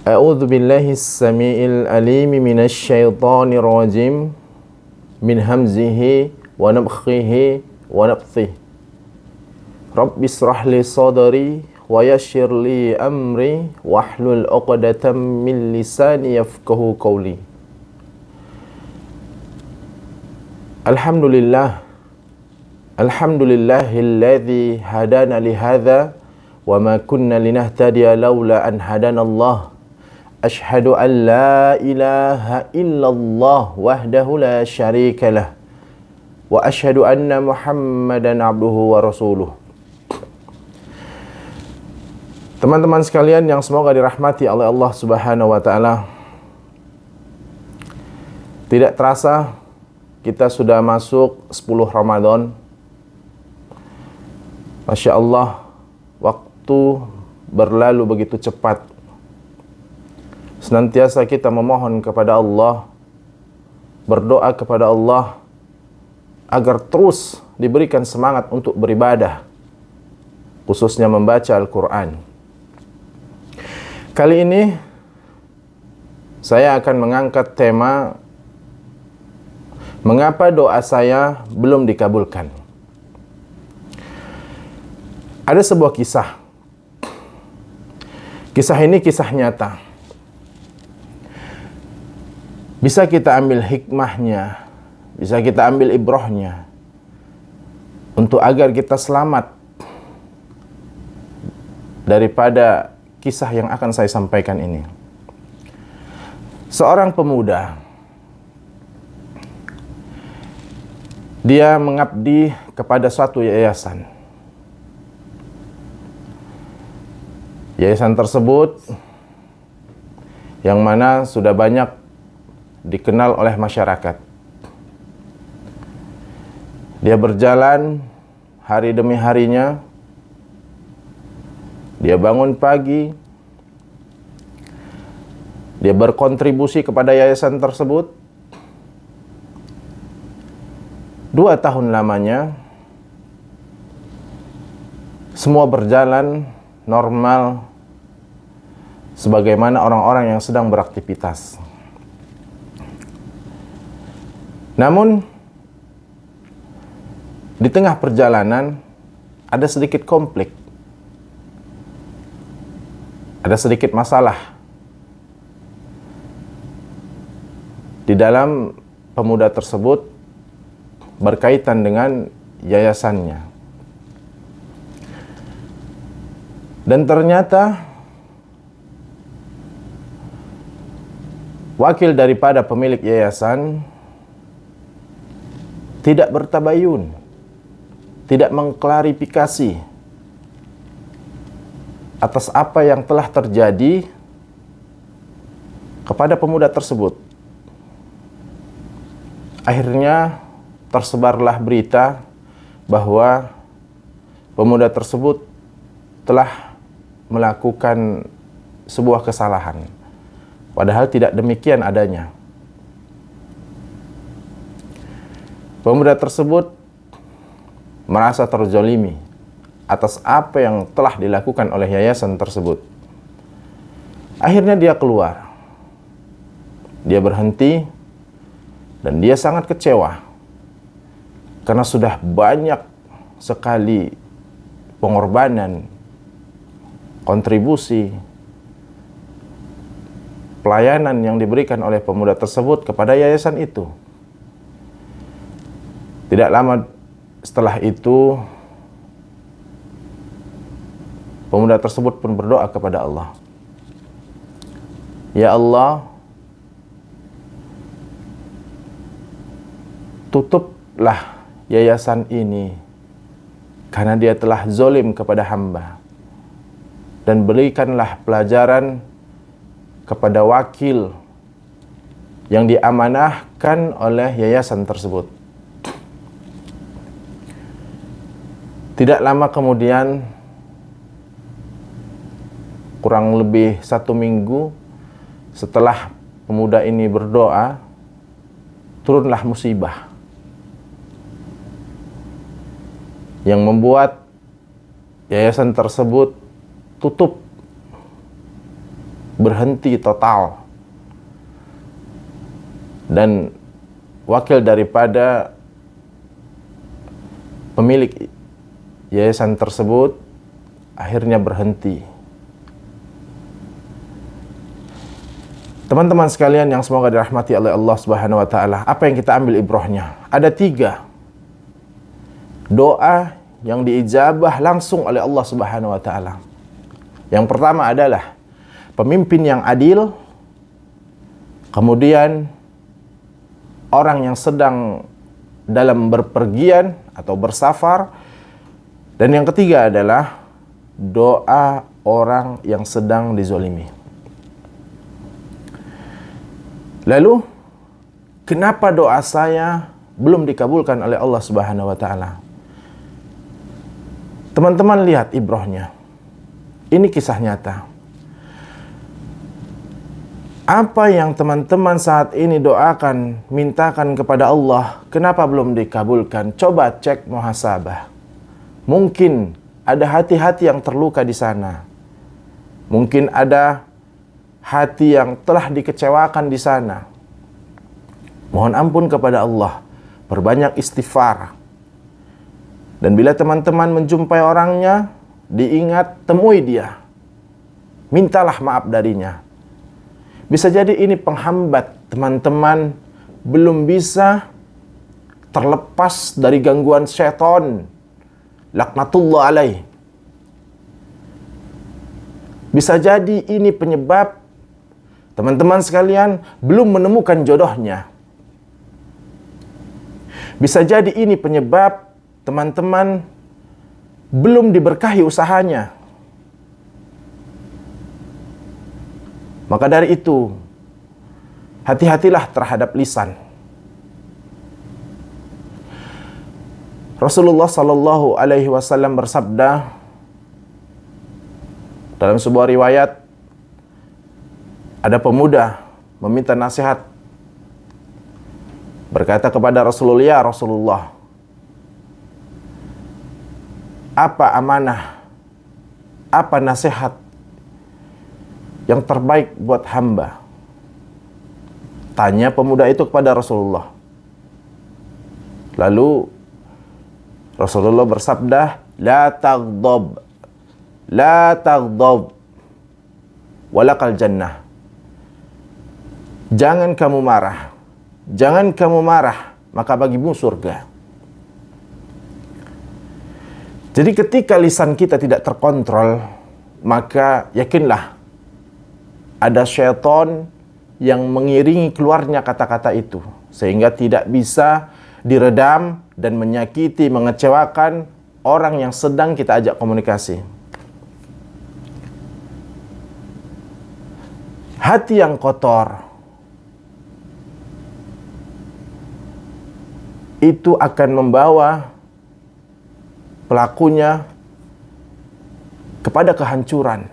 A'udzu billahi as-sami'il alim minasy syaithanir rajim min hamzihi wa nafthihi wa nafthihi. Rabbi ishrah li sadri wa yassir li amri wahlul 'uqdatam min lisani yafqahu qawli. Alhamdulillahilladzi hadana li hadza wa ma kunna linahtadiya laula an hadanallah. Asyhadu an la ilaha illallah wahdahu la syarika lah wa asyhadu anna Muhammadan abduhu wa rasuluh. Teman-teman sekalian yang semoga dirahmati oleh Allah Subhanahu wa taala. Tidak terasa kita sudah masuk 10 Ramadan. Masya Allah, waktu berlalu begitu cepat. Senantiasa kita memohon kepada Allah, berdoa kepada Allah agar terus diberikan semangat untuk beribadah, khususnya membaca Al-Quran. Kali ini saya akan mengangkat tema mengapa doa saya belum dikabulkan. Ada sebuah kisah. Kisah ini kisah nyata. Bisa kita ambil hikmahnya, bisa kita ambil ibrahnya, untuk agar kita selamat daripada kisah yang akan saya sampaikan ini. Seorang pemuda, dia mengabdi kepada suatu yayasan. Yayasan tersebut yang mana sudah banyak dikenal oleh masyarakat. Dia berjalan hari demi harinya. Dia bangun pagi. Dia berkontribusi kepada yayasan tersebut. 2 tahun lamanya, semua berjalan normal sebagaimana orang-orang yang sedang beraktivitas. Namun, di tengah perjalanan ada sedikit konflik, ada sedikit masalah di dalam pemuda tersebut berkaitan dengan yayasannya. Dan ternyata wakil daripada pemilik yayasan tidak bertabayun, tidak mengklarifikasi atas apa yang telah terjadi kepada pemuda tersebut. Akhirnya tersebarlah berita bahwa pemuda tersebut telah melakukan sebuah kesalahan, padahal tidak demikian adanya. Pemuda tersebut merasa terzalimi atas apa yang telah dilakukan oleh yayasan tersebut. Akhirnya dia keluar. Dia berhenti dan dia sangat kecewa karena sudah banyak sekali pengorbanan, kontribusi, pelayanan yang diberikan oleh pemuda tersebut kepada yayasan itu. Tidak lama setelah itu, pemuda tersebut pun berdoa kepada Allah. Ya Allah, tutuplah yayasan ini karena dia telah zalim kepada hamba. Dan berikanlah pelajaran kepada wakil yang diamanahkan oleh yayasan tersebut. Tidak lama kemudian, kurang lebih 1 minggu setelah pemuda ini berdoa, turunlah musibah yang membuat yayasan tersebut tutup berhenti total. Dan wakil daripada pemilik yayasan tersebut akhirnya berhenti. Teman-teman sekalian yang semoga dirahmati oleh Allah Subhanahu wa taala, apa yang kita ambil ibrahnya? Ada 3 doa yang diijabah langsung oleh Allah Subhanahu wa taala. Yang pertama adalah pemimpin yang adil, kemudian orang yang sedang dalam berpergian atau bersafar, dan yang ketiga adalah doa orang yang sedang dizolimi. Lalu, kenapa doa saya belum dikabulkan oleh Allah Subhanahu wa taala? Teman-teman lihat ibrahnya. Ini kisah nyata. Apa yang teman-teman saat ini doakan, mintakan kepada Allah, kenapa belum dikabulkan? Coba cek muhasabah. Mungkin ada hati-hati yang terluka di sana. Mungkin ada hati yang telah dikecewakan di sana. Mohon ampun kepada Allah, perbanyak istighfar. Dan bila teman-teman menjumpai orangnya, diingat, temui dia. Mintalah maaf darinya. Bisa jadi ini penghambat teman-teman belum bisa terlepas dari gangguan syaitan. Laknatullah alaih. Bisa jadi ini penyebab teman-teman sekalian belum menemukan jodohnya. Bisa jadi ini penyebab teman-teman belum diberkahi usahanya. Maka dari itu, hati-hatilah terhadap lisan. Rasulullah sallallahu alaihi wasallam bersabda dalam sebuah riwayat, ada pemuda meminta nasihat, berkata kepada Rasulullah, "Ya Rasulullah, apa amanah, apa nasihat yang terbaik buat hamba?" Tanya pemuda itu kepada Rasulullah. Lalu Rasulullah bersabda, "La taghdab, la taghdab, walakal jannah." Jangan kamu marah. Jangan kamu marah, maka bagimu surga. Jadi ketika lisan kita tidak terkontrol, maka yakinlah ada syaitan yang mengiringi keluarnya kata-kata itu, sehingga tidak bisa diredam dan menyakiti, mengecewakan orang yang sedang kita ajak komunikasi. Hati yang kotor itu akan membawa pelakunya kepada kehancuran.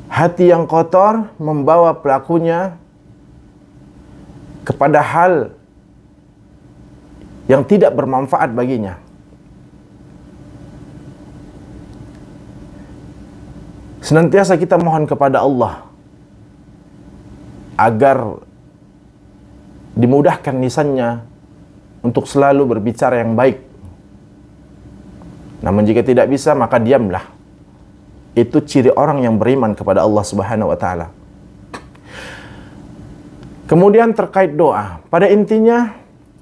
Hati yang kotor membawa pelakunya kepada hal yang tidak bermanfaat baginya. Senantiasa kita mohon kepada Allah agar dimudahkan lisannya untuk selalu berbicara yang baik. Namun jika tidak bisa, maka diamlah. Itu ciri orang yang beriman kepada Allah Subhanahu wa taala. Kemudian terkait doa, pada intinya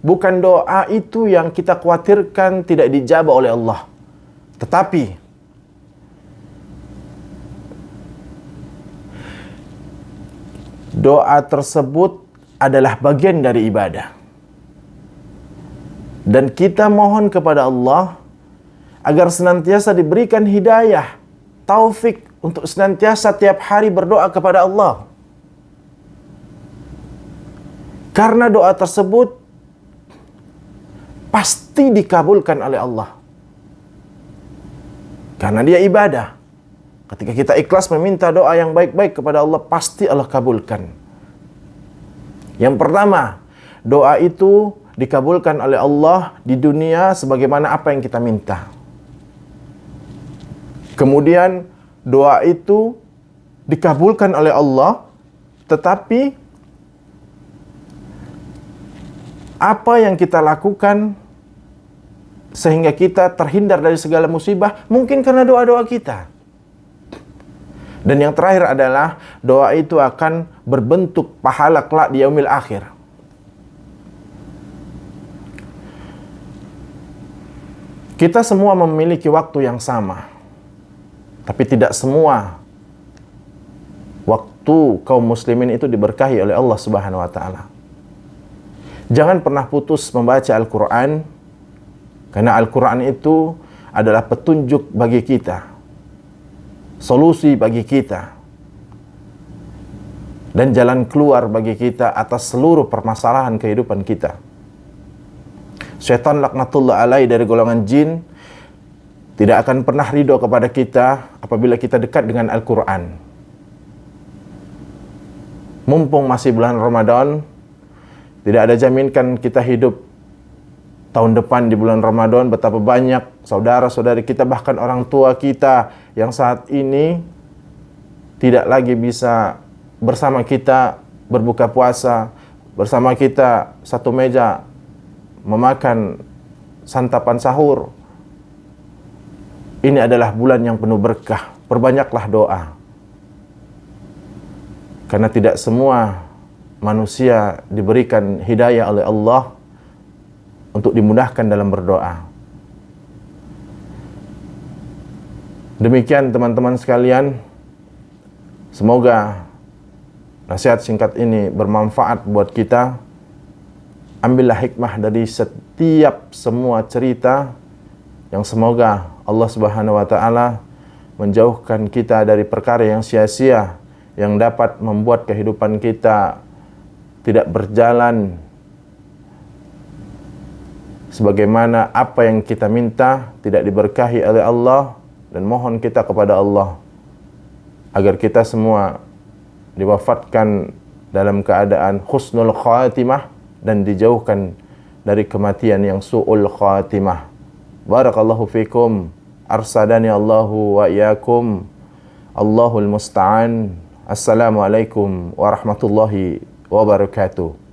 bukan doa itu yang kita khawatirkan tidak dijabah oleh Allah. Tetapi doa tersebut adalah bagian dari ibadah. Dan kita mohon kepada Allah agar senantiasa diberikan hidayah, taufik untuk senantiasa tiap hari berdoa kepada Allah. Karena doa tersebut pasti dikabulkan oleh Allah. Karena dia ibadah. Ketika kita ikhlas meminta doa yang baik-baik kepada Allah, pasti Allah kabulkan. Yang pertama, doa itu dikabulkan oleh Allah di dunia sebagaimana apa yang kita minta. Kemudian doa itu dikabulkan oleh Allah, tetapi apa yang kita lakukan sehingga kita terhindar dari segala musibah mungkin karena doa-doa kita. Dan yang terakhir adalah doa itu akan berbentuk pahala kelak di yaumil akhir. Kita semua memiliki waktu yang sama, tapi tidak semua waktu kaum muslimin itu diberkahi oleh Allah Subhanahu wa taala. Jangan pernah putus membaca Al-Qur'an, karena Al-Qur'an itu adalah petunjuk bagi kita, solusi bagi kita, dan jalan keluar bagi kita atas seluruh permasalahan kehidupan kita. Syaitan laknatullah alaih dari golongan jin tidak akan pernah ridho kepada kita apabila kita dekat dengan Al-Quran. Mumpung masih bulan Ramadan, tidak ada jaminkan kita hidup tahun depan di bulan Ramadan. Betapa banyak saudara-saudari kita, bahkan orang tua kita yang saat ini tidak lagi bisa bersama kita berbuka puasa, bersama kita satu meja memakan santapan sahur. Ini adalah bulan yang penuh berkah. Perbanyaklah doa. Karena tidak semua manusia diberikan hidayah oleh Allah untuk dimudahkan dalam berdoa. Demikian teman-teman sekalian. Semoga nasihat singkat ini bermanfaat buat kita. Ambillah hikmah dari setiap semua cerita, yang semoga Allah Subhanahu wa taala menjauhkan kita dari perkara yang sia-sia yang dapat membuat kehidupan kita tidak berjalan sebagaimana apa yang kita minta, tidak diberkahi oleh Allah. Dan mohon kita kepada Allah agar kita semua diwafatkan dalam keadaan husnul khatimah dan dijauhkan dari kematian yang su'ul khatimah. Barakallahu fikum, arsadani Allahu wa iyyakum. Allahul musta'an. Assalamualaikum warahmatullahi wabarakatuh.